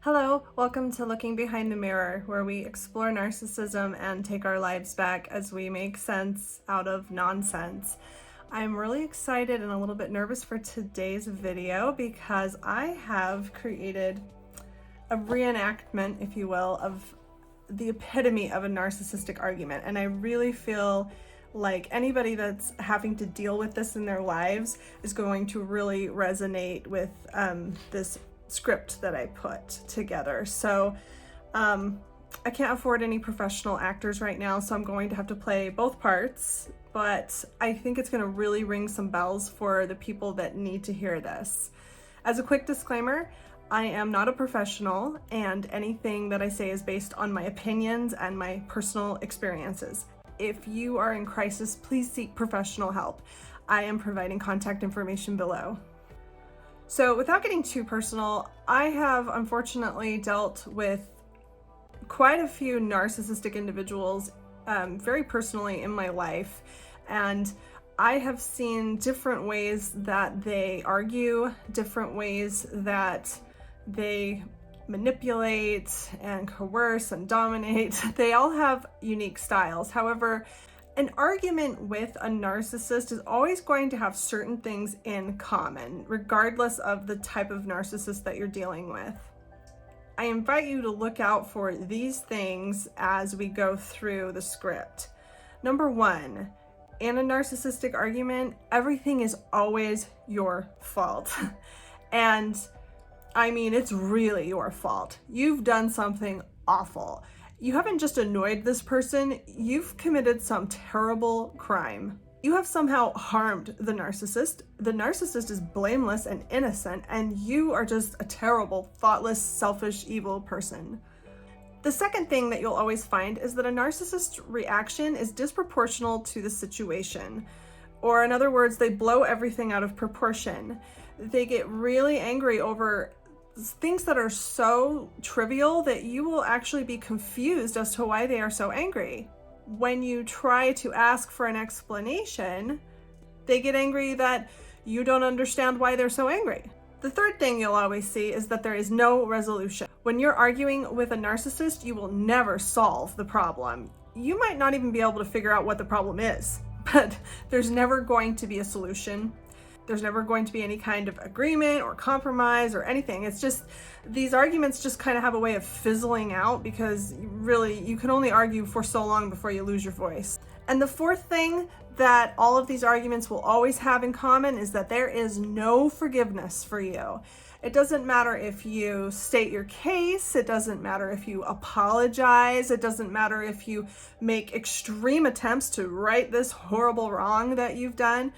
Hello, welcome to Looking Behind the Mirror, where we explore narcissism and take our lives back as we make sense out of nonsense. I'm really excited and a little bit nervous for today's video because I have created a reenactment, if you will, of the epitome of a narcissistic argument. And I really feel like anybody that's having to deal with this in their lives is going to really resonate with this script that I put together. So I can't afford any professional actors right now, so I'm going to have to play both parts, but I think it's going to really ring some bells for the people that need to hear this. As a quick disclaimer, I am not a professional, and anything that I say is based on my opinions and my personal experiences. If you are in crisis, please seek professional help. I am providing contact information below. So without getting too personal, I have unfortunately dealt with quite a few narcissistic individuals very personally in my life, and I have seen different ways that they argue, different ways that they manipulate and coerce and dominate. They all have unique styles. However, an argument with a narcissist is always going to have certain things in common, regardless of the type of narcissist that you're dealing with. I invite you to look out for these things as we go through the script. Number one, in a narcissistic argument, everything is always your fault. And I mean, it's really your fault. You've done something awful. You haven't just annoyed this person, you've committed some terrible crime. You have somehow harmed the narcissist. The narcissist is blameless and innocent, and you are just a terrible, thoughtless, selfish, evil person. The second thing that you'll always find is that a narcissist's reaction is disproportional to the situation. Or in other words, they blow everything out of proportion. They get really angry over things that are so trivial that you will actually be confused as to why they are so angry. When you try to ask for an explanation, they get angry that you don't understand why they're so angry. The third thing you'll always see is that there is no resolution. When you're arguing with a narcissist, you will never solve the problem. You might not even be able to figure out what the problem is, but there's never going to be a solution. There's never going to be any kind of agreement or compromise or anything. It's just, these arguments just kind of have a way of fizzling out because really you can only argue for so long before you lose your voice. And the fourth thing that all of these arguments will always have in common is that there is no forgiveness for you. It doesn't matter if you state your case, it doesn't matter if you apologize, it doesn't matter if you make extreme attempts to right this horrible wrong that you've done.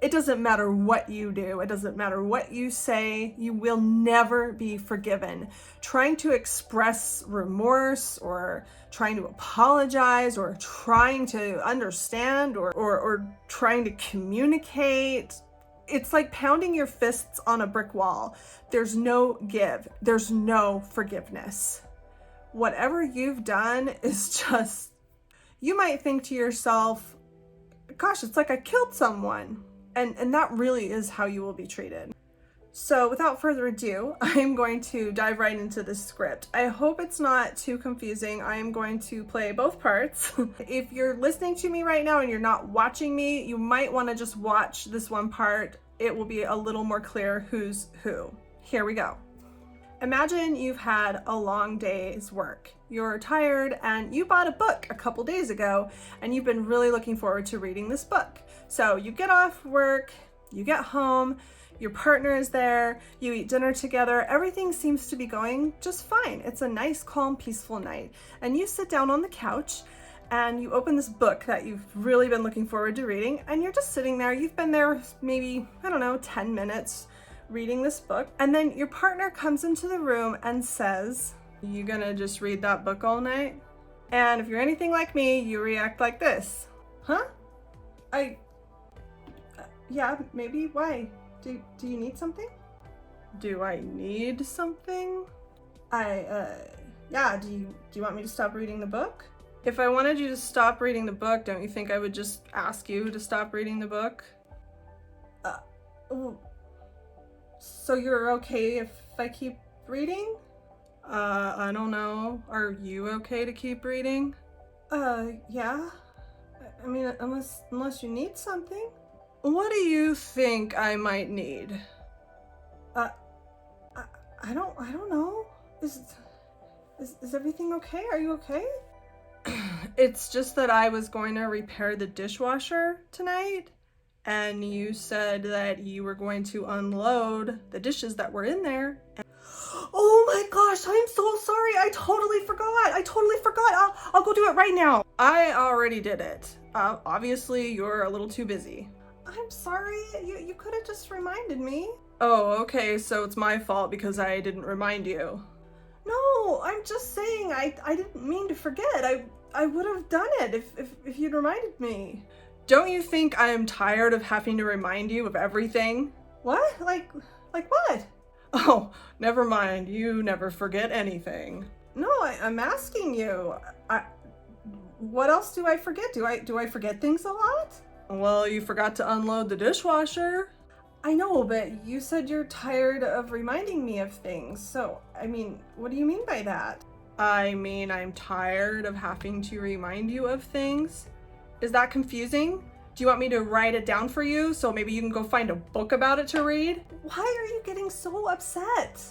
It doesn't matter what you do. It doesn't matter what you say. You will never be forgiven. Trying to express remorse or trying to apologize or trying to understand or trying to communicate, it's like pounding your fists on a brick wall. There's no give. There's no forgiveness. Whatever you've done is just, you might think to yourself, gosh, it's like I killed someone. And that really is how you will be treated. So without further ado, I'm going to dive right into this script. I hope it's not too confusing. I am going to play both parts. If you're listening to me right now and you're not watching me, you might want to just watch this one part. It will be a little more clear who's who. Here we go. Imagine you've had a long day's work. You're tired and you bought a book a couple days ago and you've been really looking forward to reading this book. So you get off work, you get home, your partner is there, you eat dinner together, everything seems to be going just fine. It's a nice, calm, peaceful night. And you sit down on the couch and you open this book that you've really been looking forward to reading, and you're just sitting there. You've been there maybe, 10 minutes reading this book, and then your partner comes into the room and says, "You gonna just read that book all night?" And if you're anything like me, you react like this. Huh? Yeah, maybe. Why? Do you need something? Do I need something? Yeah, do you want me to stop reading the book? If I wanted you to stop reading the book, don't you think I would just ask you to stop reading the book? So you're okay if I keep reading? I don't know. Are you okay to keep reading? Yeah. I mean, unless you need something. What do you think I might need? I don't know. Is everything okay? Are you okay? It's just that I was going to repair the dishwasher tonight, and you said that you were going to unload the dishes that were in there. Oh my gosh, I'm so sorry. I totally forgot. I'll go do it right now. I already did it. Obviously, you're a little too busy. I'm sorry. You could have just reminded me. Oh, okay, so it's my fault because I didn't remind you. No, I'm just saying I didn't mean to forget. I would have done it if you'd reminded me. Don't you think I'm tired of having to remind you of everything? What? Like what? Oh, never mind. You never forget anything. No, I'm asking you. What else do I forget? Do I forget things a lot? Well, you forgot to unload the dishwasher. I know, but you said you're tired of reminding me of things. So, I mean, what do you mean by that? I mean, I'm tired of having to remind you of things. Is that confusing? Do you want me to write it down for you so maybe you can go find a book about it to read? Why are you getting so upset?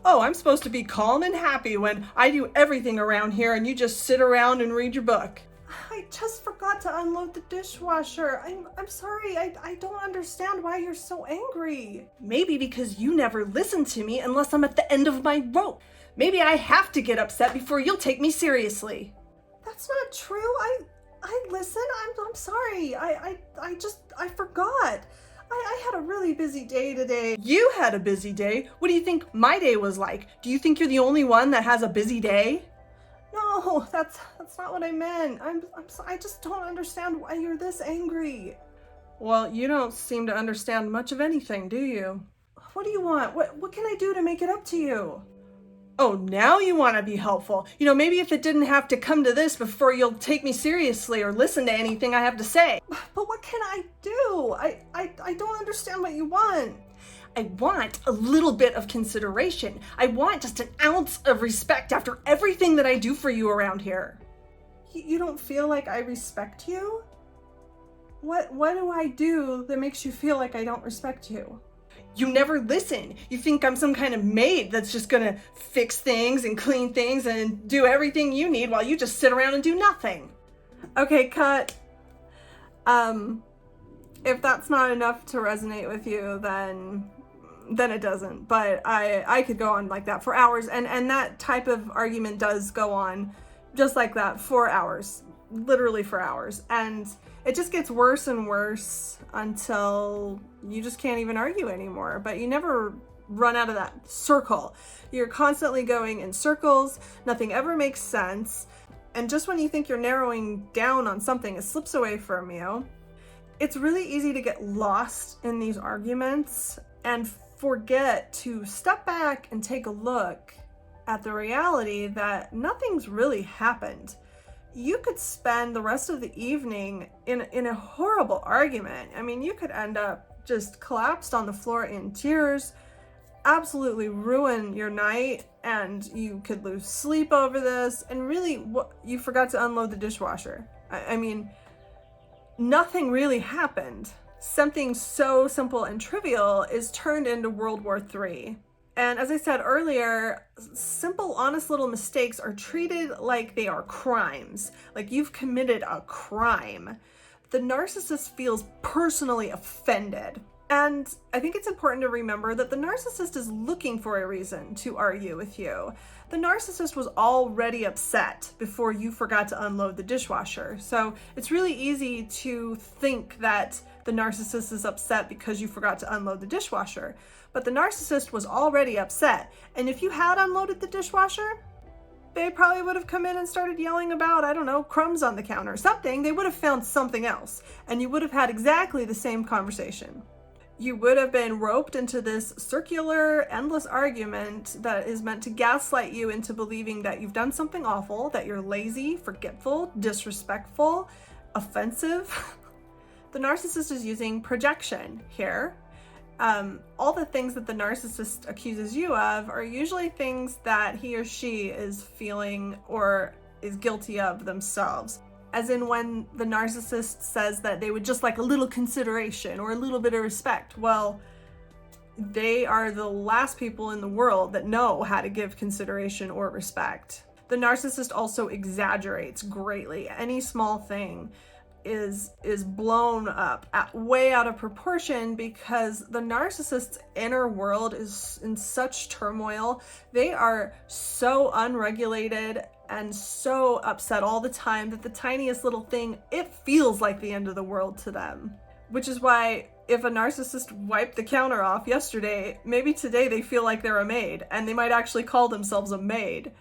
Oh, I'm supposed to be calm and happy when I do everything around here and you just sit around and read your book. I just forgot to unload the dishwasher. I'm sorry. I don't understand why you're so angry. Maybe because you never listen to me unless I'm at the end of my rope. Maybe I have to get upset before you'll take me seriously. That's not true. I listen. I'm sorry. I forgot. I had a really busy day today. You had a busy day? What do you think my day was like? Do you think you're the only one that has a busy day? No, that's not what I meant. I just don't understand why you're this angry. Well, you don't seem to understand much of anything, do you? What do you want? What can I do to make it up to you? Oh, now you want to be helpful. You know, maybe if it didn't have to come to this before you'll take me seriously or listen to anything I have to say. But what can I do? I don't understand what you want. I want a little bit of consideration. I want just an ounce of respect after everything that I do for you around here. You don't feel like I respect you? What do I do that makes you feel like I don't respect you? You never listen. You think I'm some kind of maid that's just gonna fix things and clean things and do everything you need while you just sit around and do nothing. Okay, cut. If that's not enough to resonate with you, then it doesn't. But I could go on like that for hours, and that type of argument does go on just like that for hours, literally for hours. And it just gets worse and worse until you just can't even argue anymore. But you never run out of that circle. You're constantly going in circles. Nothing ever makes sense. And just when you think you're narrowing down on something, it slips away from you. It's really easy to get lost in these arguments and forget to step back and take a look at the reality that nothing's really happened. You could spend the rest of the evening in a horrible argument. I mean, you could end up just collapsed on the floor in tears, absolutely ruin your night, and you could lose sleep over this, and really you forgot to unload the dishwasher. I mean, nothing really happened. Something so simple and trivial is turned into World War III. And as I said earlier, simple, honest little mistakes are treated like they are crimes, like you've committed a crime. The narcissist feels personally offended. And I think it's important to remember that the narcissist is looking for a reason to argue with you. The narcissist was already upset before you forgot to unload the dishwasher. So it's really easy to think that the narcissist is upset because you forgot to unload the dishwasher. But the narcissist was already upset. And if you had unloaded the dishwasher, they probably would have come in and started yelling about, I don't know, crumbs on the counter or something. They would have found something else. And you would have had exactly the same conversation. You would have been roped into this circular, endless argument that is meant to gaslight you into believing that you've done something awful, that you're lazy, forgetful, disrespectful, offensive. The narcissist is using projection here. all the things that the narcissist accuses you of are usually things that he or she is feeling or is guilty of themselves. As in when the narcissist says that they would just like a little consideration or a little bit of respect. Well, they are the last people in the world that know how to give consideration or respect. The narcissist also exaggerates greatly. Any small thing is blown up way out of proportion because the narcissist's inner world is in such turmoil. They are so unregulated and so upset all the time that the tiniest little thing, it feels like the end of the world to them. Which is why if a narcissist wiped the counter off yesterday, maybe today they feel like they're a maid, and they might actually call themselves a maid.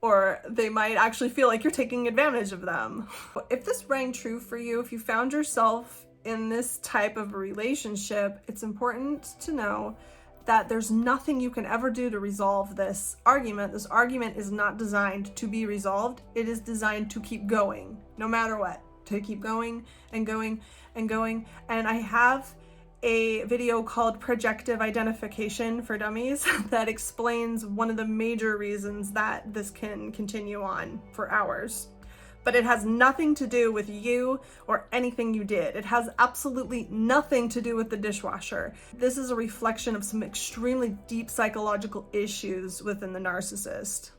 Or they might actually feel like you're taking advantage of them. If this rang true for you, if you found yourself in this type of relationship, it's important to know that there's nothing you can ever do to resolve this argument. This argument is not designed to be resolved. It is designed to keep going, no matter what, to keep going and going and going. And I have a video called Projective Identification for Dummies that explains one of the major reasons that this can continue on for hours. But it has nothing to do with you or anything you did. It has absolutely nothing to do with the dishwasher. This is a reflection of some extremely deep psychological issues within the narcissist.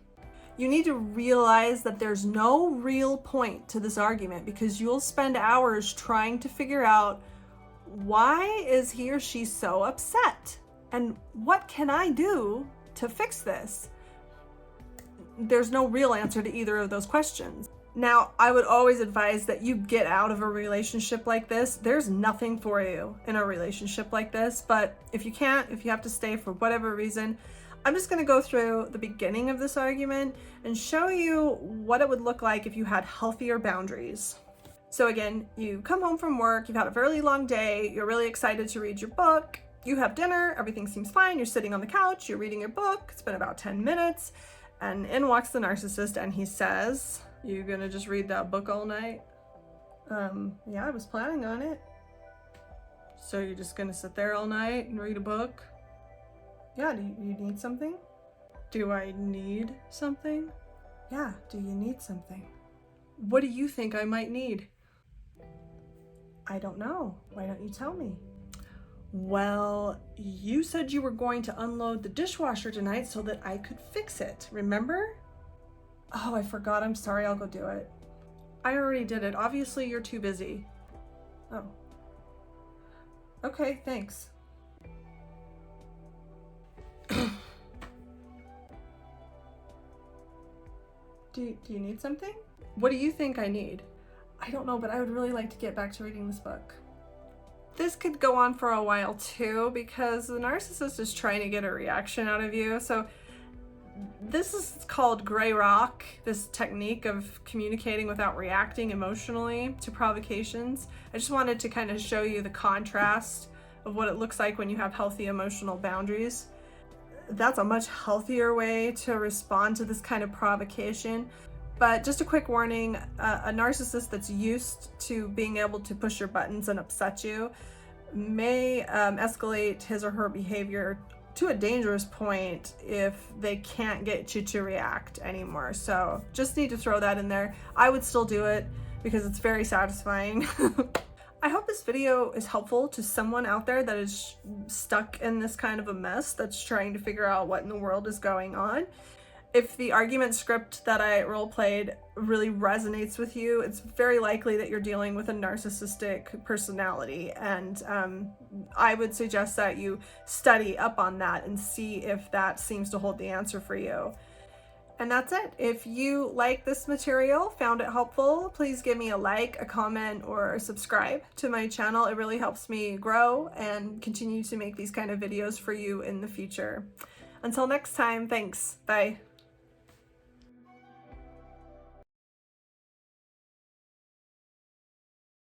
You need to realize that there's no real point to this argument because you'll spend hours trying to figure out, why is he or she so upset? And what can I do to fix this? There's no real answer to either of those questions. Now, I would always advise that you get out of a relationship like this. There's nothing for you in a relationship like this, but if you can't, if you have to stay for whatever reason, I'm just going to go through the beginning of this argument and show you what it would look like if you had healthier boundaries. So again, you come home from work, you've had a fairly long day, you're really excited to read your book, you have dinner, everything seems fine, you're sitting on the couch, you're reading your book, it's been about 10 minutes, and in walks the narcissist and he says, "You gonna just read that book all night?" Yeah, I was planning on it. "So you're just gonna sit there all night and read a book?" "Yeah, do you need something?" "Do I need something?" "Yeah, do you need something?" "What do you think I might need?" "I don't know. Why don't you tell me?" "Well, you said you were going to unload the dishwasher tonight so that I could fix it, remember?" "Oh, I forgot. I'm sorry. I'll go do it." "I already did it. Obviously, you're too busy." "Oh. Okay, thanks." Do you need something?" "What do you think I need?" "I don't know, but I would really like to get back to reading this book." This could go on for a while too because the narcissist is trying to get a reaction out of you. So this is called gray rock, this technique of communicating without reacting emotionally to provocations. I just wanted to kind of show you the contrast of what it looks like when you have healthy emotional boundaries. That's a much healthier way to respond to this kind of provocation. But just a quick warning, a narcissist that's used to being able to push your buttons and upset you may escalate his or her behavior to a dangerous point if they can't get you to react anymore. So just need to throw that in there. I would still do it because it's very satisfying. I hope this video is helpful to someone out there that is stuck in this kind of a mess, that's trying to figure out what in the world is going on. If the argument script that I role-played really resonates with you, it's very likely that you're dealing with a narcissistic personality, and I would suggest that you study up on that and see if that seems to hold the answer for you. And that's it. If you like this material, found it helpful, please give me a like, a comment, or subscribe to my channel. It really helps me grow and continue to make these kind of videos for you in the future. Until next time, thanks. Bye.